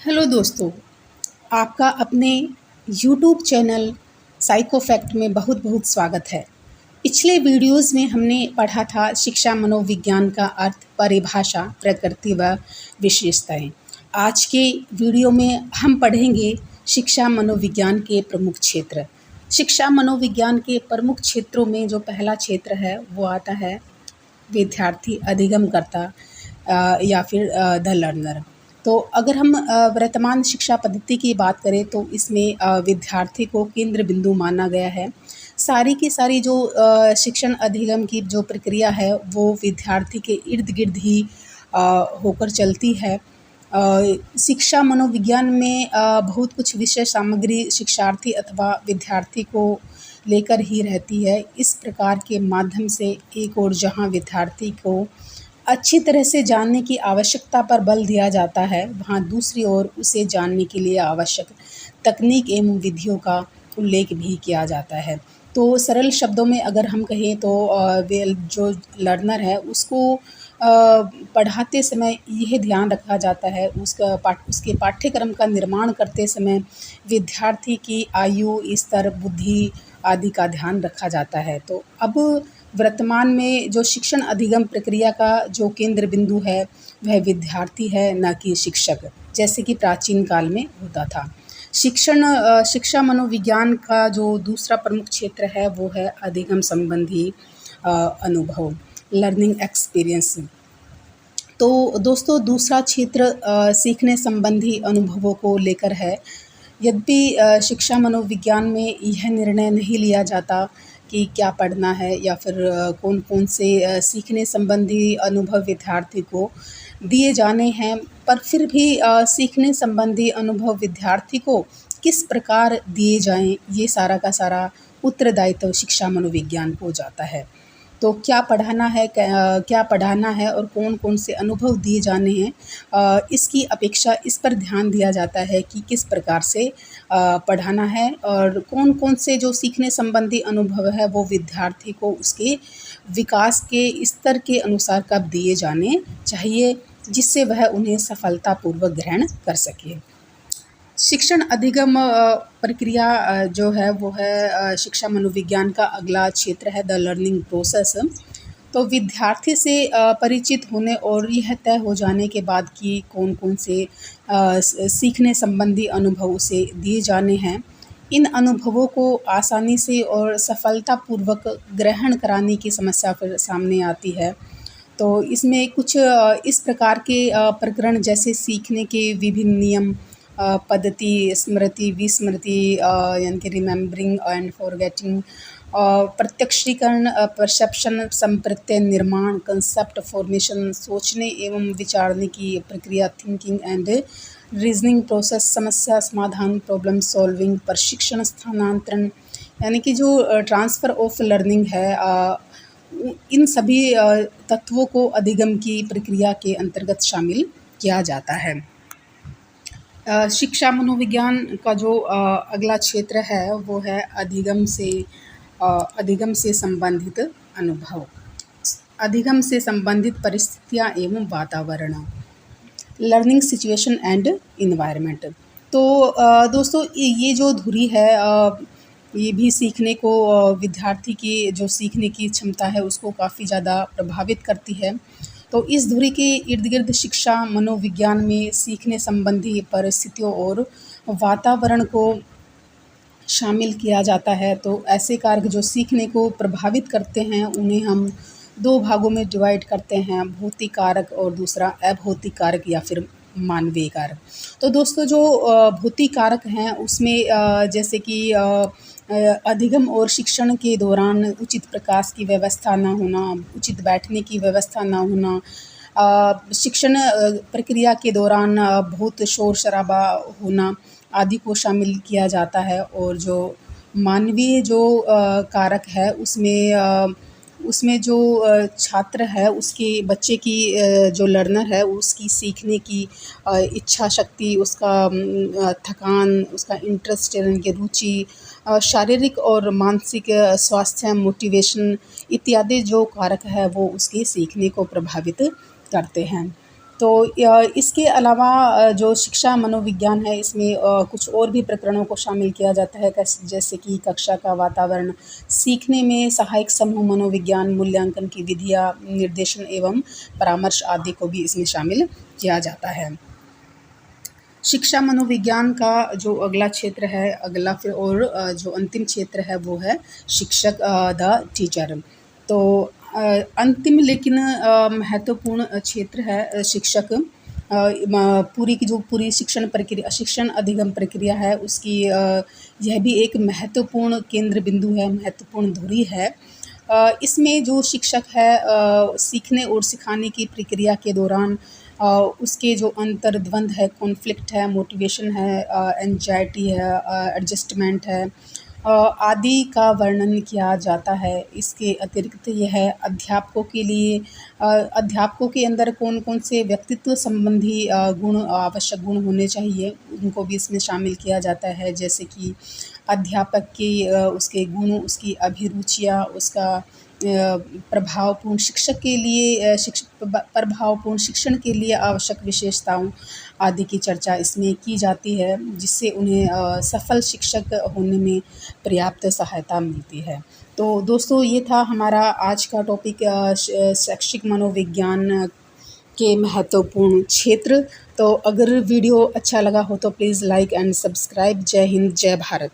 Hello दोस्तों, आपका अपने यूट्यूब चैनल साइको फैक्ट में बहुत बहुत स्वागत है। पिछले वीडियोस में हमने पढ़ा था शिक्षा मनोविज्ञान का अर्थ, परिभाषा, प्रकृति व विशेषताएं। आज के वीडियो में हम पढ़ेंगे शिक्षा मनोविज्ञान के प्रमुख क्षेत्र। शिक्षा मनोविज्ञान के प्रमुख क्षेत्रों में जो पहला क्षेत्र है वो आता है विद्यार्थी, अधिगमकर्ता या फिर द लर्नर। तो अगर हम वर्तमान शिक्षा पद्धति की बात करें तो इसमें विद्यार्थी को केंद्र बिंदु माना गया है। सारी की सारी जो शिक्षण अधिगम की जो प्रक्रिया है वो विद्यार्थी के इर्द गिर्द ही होकर चलती है। शिक्षा मनोविज्ञान में बहुत कुछ विषय सामग्री शिक्षार्थी अथवा विद्यार्थी को लेकर ही रहती है। इस प्रकार के माध्यम से एक ओर जहाँ विद्यार्थी को अच्छी तरह से जानने की आवश्यकता पर बल दिया जाता है, वहाँ दूसरी ओर उसे जानने के लिए आवश्यक तकनीक एवं विधियों का उल्लेख भी किया जाता है। तो सरल शब्दों में अगर हम कहें तो जो लर्नर है उसको पढ़ाते समय यह ध्यान रखा जाता है, उसके पाठ्यक्रम का निर्माण करते समय विद्यार्थी की आयु, स्तर, बुद्धि आदि का ध्यान रखा जाता है। तो अब वर्तमान में जो शिक्षण अधिगम प्रक्रिया का जो केंद्र बिंदु है वह विद्यार्थी है, न कि शिक्षक, जैसे कि प्राचीन काल में होता था। शिक्षा मनोविज्ञान का जो दूसरा प्रमुख क्षेत्र है वो है अधिगम संबंधी अनुभव, लर्निंग एक्सपीरियंस। तो दोस्तों दूसरा क्षेत्र सीखने संबंधी अनुभवों को लेकर है। यद्यपि शिक्षा मनोविज्ञान में यह निर्णय नहीं लिया जाता कि क्या पढ़ना है या फिर कौन कौन से सीखने संबंधी अनुभव विद्यार्थी को दिए जाने हैं, पर फिर भी सीखने संबंधी अनुभव विद्यार्थी को किस प्रकार दिए जाएं, ये सारा का सारा उत्तरदायित्व शिक्षा मनोविज्ञान को जाता है। तो क्या पढ़ाना है, क्या पढ़ाना है और कौन कौन से अनुभव दिए जाने हैं, इसकी अपेक्षा इस पर ध्यान दिया जाता है कि किस प्रकार से पढ़ाना है और कौन कौन से जो सीखने संबंधी अनुभव है वो विद्यार्थी को उसके विकास के स्तर के अनुसार कब दिए जाने चाहिए, जिससे वह उन्हें सफलतापूर्वक ग्रहण कर सके। शिक्षण अधिगम प्रक्रिया जो है वो है शिक्षा मनोविज्ञान का अगला क्षेत्र है, द लर्निंग प्रोसेस। तो विद्यार्थी से परिचित होने और यह तय हो जाने के बाद कि कौन कौन से सीखने संबंधी अनुभव उसे दिए जाने हैं, इन अनुभवों को आसानी से और सफलतापूर्वक ग्रहण कराने की समस्या फिर सामने आती है। तो इसमें कुछ इस प्रकार के प्रकरण जैसे सीखने के विभिन्न नियम, पद्धति, स्मृति, विस्मृति यानी कि रिमेम्बरिंग एंड फॉरगेटिंग, प्रत्यक्षीकरण, परसेप्शन, संप्रत्यय निर्माण, कंसेप्ट फॉर्मेशन, सोचने एवं विचारने की प्रक्रिया, थिंकिंग एंड रीजनिंग प्रोसेस, समस्या समाधान, प्रॉब्लम सॉल्विंग, प्रशिक्षण, स्थानांतरण, यानी कि जो ट्रांसफ़र ऑफ लर्निंग है, इन सभी तत्वों को अधिगम की प्रक्रिया के अंतर्गत शामिल किया जाता है। शिक्षा मनोविज्ञान का जो अगला क्षेत्र है वो है अधिगम से संबंधित अनुभव, अधिगम से संबंधित परिस्थितियाँ एवं वातावरण, लर्निंग सिचुएशन एंड इन्वायरमेंट। तो दोस्तों ये जो धुरी है ये भी सीखने को, विद्यार्थी की जो सीखने की क्षमता है उसको काफ़ी ज़्यादा प्रभावित करती है। तो इस धुरी के इर्द गिर्द शिक्षा मनोविज्ञान में सीखने संबंधी परिस्थितियों और वातावरण को शामिल किया जाता है। तो ऐसे कारक जो सीखने को प्रभावित करते हैं उन्हें हम दो भागों में डिवाइड करते हैं, भौतिक कारक और दूसरा अभौतिक कारक या फिर मानवीय कारक। तो दोस्तों जो भौतिक कारक हैं उसमें जैसे कि अधिगम और शिक्षण के दौरान उचित प्रकाश की व्यवस्था ना होना, उचित बैठने की व्यवस्था ना होना, शिक्षण प्रक्रिया के दौरान बहुत शोर शराबा होना आदि को शामिल किया जाता है। और जो मानवीय जो कारक है उसमें जो छात्र है उसके बच्चे की जो लर्नर है उसकी सीखने की इच्छा शक्ति, उसका थकान, उसका इंटरेस्ट यानी कि रुचि, शारीरिक और मानसिक स्वास्थ्य, मोटिवेशन इत्यादि जो कारक है वो उसके सीखने को प्रभावित करते हैं। तो इसके अलावा जो शिक्षा मनोविज्ञान है इसमें कुछ और भी प्रकरणों को शामिल किया जाता है, जैसे कि कक्षा का वातावरण, सीखने में सहायक समूह मनोविज्ञान, मूल्यांकन की विधियाँ, निर्देशन एवं परामर्श आदि को भी इसमें शामिल किया जाता है। शिक्षा मनोविज्ञान का जो अगला क्षेत्र है, अगला फिर और जो अंतिम क्षेत्र है वो है शिक्षक, द टीचर। तो अंतिम लेकिन महत्वपूर्ण क्षेत्र है शिक्षक। पूरी की जो पूरी शिक्षण अधिगम प्रक्रिया है उसकी यह भी एक महत्वपूर्ण केंद्र बिंदु है, महत्वपूर्ण धुरी है। इसमें जो शिक्षक है सीखने और सिखाने की प्रक्रिया के दौरान उसके जो अंतर्द्वंद है, कॉन्फ्लिक्ट है, मोटिवेशन है, एंजाइटी है, एडजस्टमेंट है, आदि का वर्णन किया जाता है। इसके अतिरिक्त यह अध्यापकों के लिए अध्यापकों के अंदर कौन-कौन से व्यक्तित्व संबंधी आवश्यक गुण होने चाहिए, उनको भी इसमें शामिल किया जाता है। जैसे कि अध्यापक के उसके गुण, उसकी अभिरुचियाँ, उसका प्रभावपूर्ण शिक्षक के लिए प्रभावपूर्ण शिक्षण के लिए आवश्यक विशेषताओं आदि की चर्चा इसमें की जाती है, जिससे उन्हें सफल शिक्षक होने में पर्याप्त सहायता मिलती है। तो दोस्तों ये था हमारा आज का टॉपिक, शैक्षिक मनोविज्ञान के महत्वपूर्ण क्षेत्र। तो अगर वीडियो अच्छा लगा हो तो प्लीज़ लाइक एंड सब्सक्राइब। जय हिंद, जय भारत।